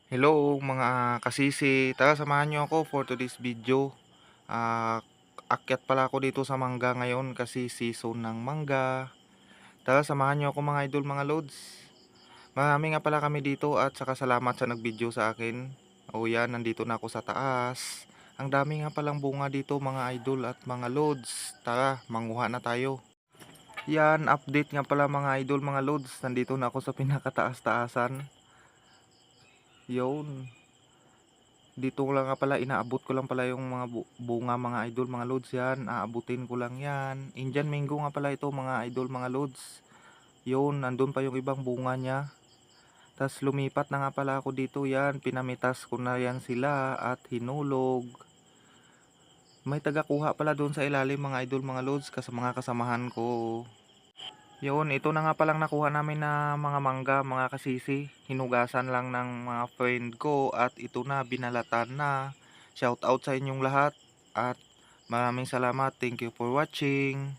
Hello mga kasisi, tara samahan niyo ako for today's video. Akyat pala ako dito sa mangga ngayon kasi season ng mangga. Tara samahan niyo ako mga idol, mga lods. Marami nga pala kami dito at saka salamat sa nag-video sa akin. O yan, nandito na ako sa taas. Ang dami nga palang bunga dito mga idol at mga lods. Tara, manguha na tayo. Yan, update nga pala mga idol, mga lods. Nandito na ako sa pinakataas-taasan. Yun. Dito ko lang nga pala, inaabot ko lang pala yung mga bunga mga idol, mga loads yan. Aabutin ko lang yan. Indian mango nga pala ito mga idol, mga loads. Yun, nandun pa yung ibang bunga niya. Tas lumipat na nga pala ako dito, yan. Pinamitas ko na yan sila at hinulog. May tagakuha pala doon sa ilalim mga idol, mga loads, kasi mga kasamahan ko. Yun, ito na nga palang nakuha namin na mga mangga, mga kasisi. Hinugasan lang ng mga friend ko at ito na, binalatan na. Shout out sa inyong lahat at maraming salamat. Thank you for watching.